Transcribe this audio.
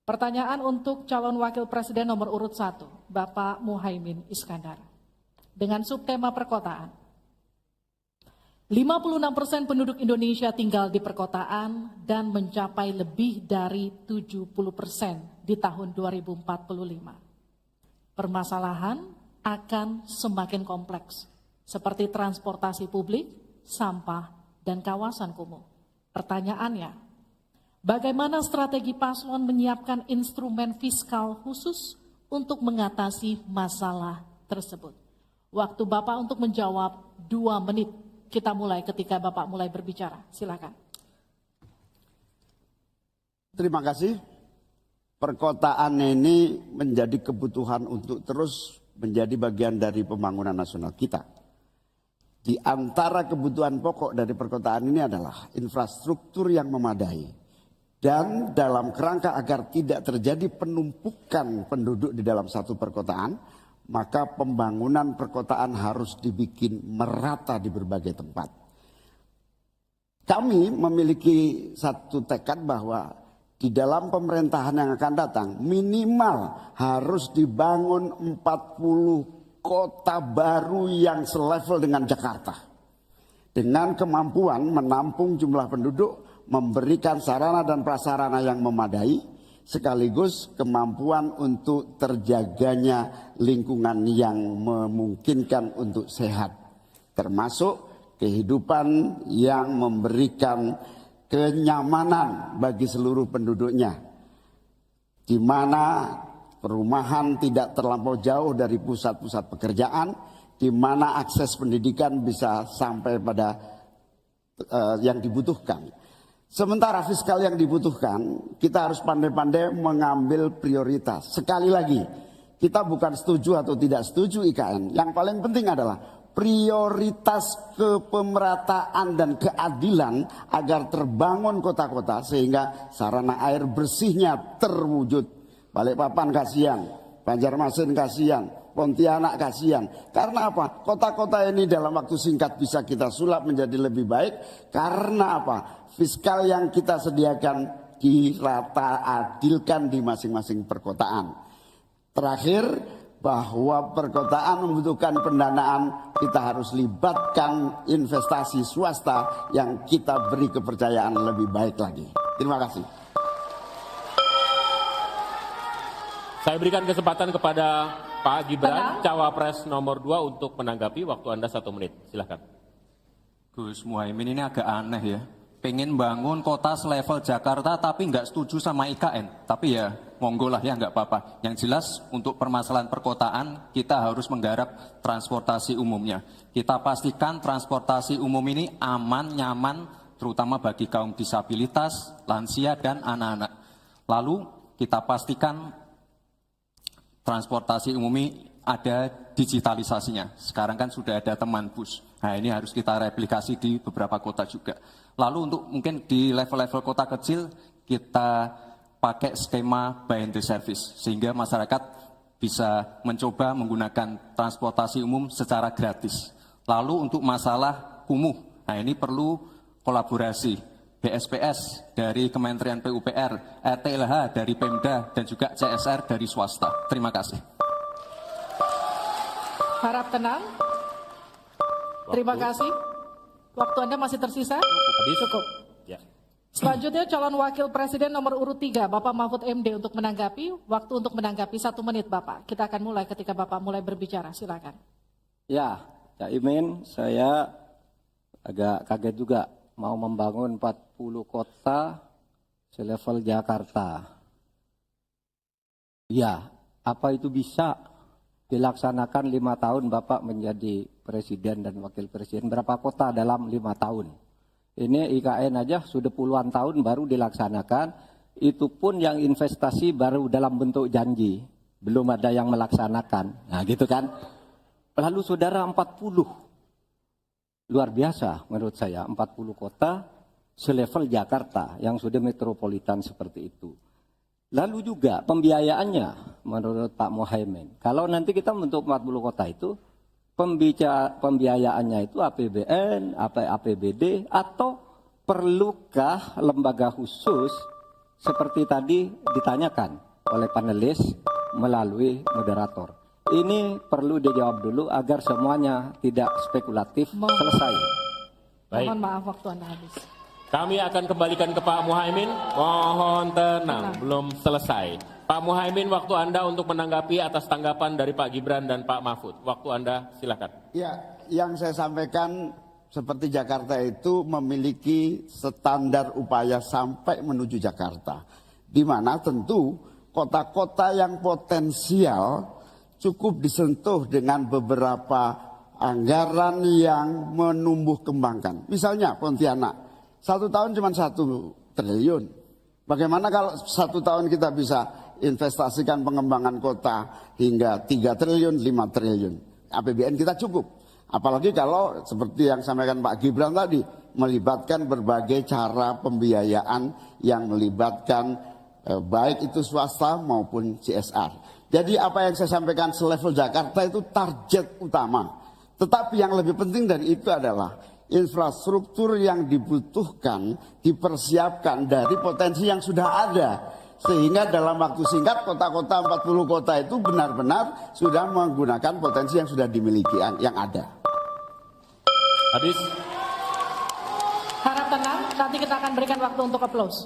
Pertanyaan untuk calon wakil presiden nomor urut 1, Bapak Muhaimin Iskandar. Dengan subtema perkotaan. 56% penduduk Indonesia tinggal di perkotaan dan mencapai lebih dari 70% di tahun 2045. Permasalahan akan semakin kompleks, seperti transportasi publik, sampah, dan kawasan kumuh. Pertanyaannya, bagaimana strategi paslon menyiapkan instrumen fiskal khusus untuk mengatasi masalah tersebut? Waktu Bapak untuk menjawab 2 menit. Kita mulai ketika Bapak mulai berbicara. Silakan. Terima kasih. Perkotaan ini menjadi kebutuhan untuk terus menjadi bagian dari pembangunan nasional kita. Di antara kebutuhan pokok dari perkotaan ini adalah infrastruktur yang memadai. Dan dalam kerangka agar tidak terjadi penumpukan penduduk di dalam satu perkotaan, maka pembangunan perkotaan harus dibikin merata di berbagai tempat. Kami memiliki satu tekad bahwa di dalam pemerintahan yang akan datang minimal harus dibangun 40 kota baru yang selevel dengan Jakarta. Dengan kemampuan menampung jumlah penduduk, memberikan sarana dan prasarana yang memadai, sekaligus kemampuan untuk terjaganya lingkungan yang memungkinkan untuk sehat. Termasuk kehidupan yang memberikan kenyamanan bagi seluruh penduduknya. Di mana perumahan tidak terlampau jauh dari pusat-pusat pekerjaan, di mana akses pendidikan bisa sampai pada yang dibutuhkan. Sementara fiskal yang dibutuhkan, kita harus pandai-pandai mengambil prioritas. Sekali lagi, kita bukan setuju atau tidak setuju IKN. Yang paling penting adalah prioritas kepemerataan dan keadilan agar terbangun kota-kota sehingga sarana air bersihnya terwujud. Balikpapan kasihan, Banjarmasin kasihan, Pontianak kasihan. Karena apa? Kota-kota ini dalam waktu singkat bisa kita sulap menjadi lebih baik. Karena apa? Fiskal yang kita sediakan dirata adilkan di masing-masing perkotaan. Terakhir, bahwa perkotaan membutuhkan pendanaan, kita harus libatkan investasi swasta yang kita beri kepercayaan lebih baik lagi. Terima kasih. Saya berikan kesempatan kepada Pak Gibran, Cawapres nomor 2 untuk menanggapi. Waktu Anda 1 menit, silakan. Gus Muhaimin ini agak aneh ya. Pengen bangun kota selevel Jakarta tapi nggak setuju sama IKN. Tapi ya monggo lah ya, nggak apa-apa. Yang jelas untuk permasalahan perkotaan kita harus menggarap transportasi umumnya. Kita pastikan transportasi umum ini aman, nyaman, terutama bagi kaum disabilitas, lansia, dan anak-anak. Lalu kita pastikan transportasi umum ini ada digitalisasinya. Sekarang kan sudah ada teman bus. Nah ini harus kita replikasi di beberapa kota juga. Lalu untuk mungkin di level-level kota kecil kita pakai skema buy and service. Sehingga masyarakat bisa mencoba menggunakan transportasi umum secara gratis. Lalu untuk masalah kumuh, nah ini perlu kolaborasi. BSPS dari Kementerian PUPR, RTLH dari Pemda, dan juga CSR dari swasta. Terima kasih. Harap tenang. Terima kasih. Waktu Anda masih tersisa? Cukup. Ya. Selanjutnya calon wakil presiden nomor urut 3, Bapak Mahfud MD untuk menanggapi. Waktu untuk menanggapi 1 menit Bapak. Kita akan mulai ketika Bapak mulai berbicara. Silakan. Ya, Cak Imin, saya agak kaget juga mau membangun 40 kota selevel Jakarta. Ya, apa itu bisa dilaksanakan 5 tahun Bapak menjadi presiden dan wakil presiden? Berapa kota dalam 5 tahun? Ini IKN aja sudah puluhan tahun baru dilaksanakan. Itu pun yang investasi baru dalam bentuk janji. Belum ada yang melaksanakan. Nah gitu kan. Lalu saudara 40. Luar biasa menurut saya. 40 kota selevel Jakarta yang sudah metropolitan seperti itu. Lalu juga pembiayaannya menurut Pak Muhaimin. Kalau nanti kita membentuk 40 kota itu, pembiayaannya itu APBN, APBD, atau perlukah lembaga khusus seperti tadi ditanyakan oleh panelis melalui moderator. Ini perlu dijawab dulu agar semuanya tidak spekulatif. Selesai. Baik. Mohon maaf waktu Anda habis. Kami akan kembalikan ke Pak Muhaimin. Mohon tenang, belum selesai. Pak Muhaimin, waktu Anda untuk menanggapi atas tanggapan dari Pak Gibran dan Pak Mahfud. Waktu Anda silakan. Ya, yang saya sampaikan seperti Jakarta itu memiliki standar upaya sampai menuju Jakarta. Di mana tentu kota-kota yang potensial cukup disentuh dengan beberapa anggaran yang menumbuh kembangkan. Misalnya Pontianak, 1 tahun cuma 1 triliun. Bagaimana kalau 1 tahun kita bisa investasikan pengembangan kota hingga 3 triliun, 5 triliun. APBN kita cukup. Apalagi kalau seperti yang sampaikan Pak Gibran tadi, melibatkan berbagai cara pembiayaan yang melibatkan baik itu swasta maupun CSR. Jadi apa yang saya sampaikan selevel Jakarta itu target utama. Tetapi yang lebih penting dari itu adalah infrastruktur yang dibutuhkan dipersiapkan dari potensi yang sudah ada. Sehingga dalam waktu singkat kota-kota 40 kota itu benar-benar sudah menggunakan potensi yang sudah dimiliki yang ada. Habis. Harap tenang, nanti kita akan berikan waktu untuk aplaus.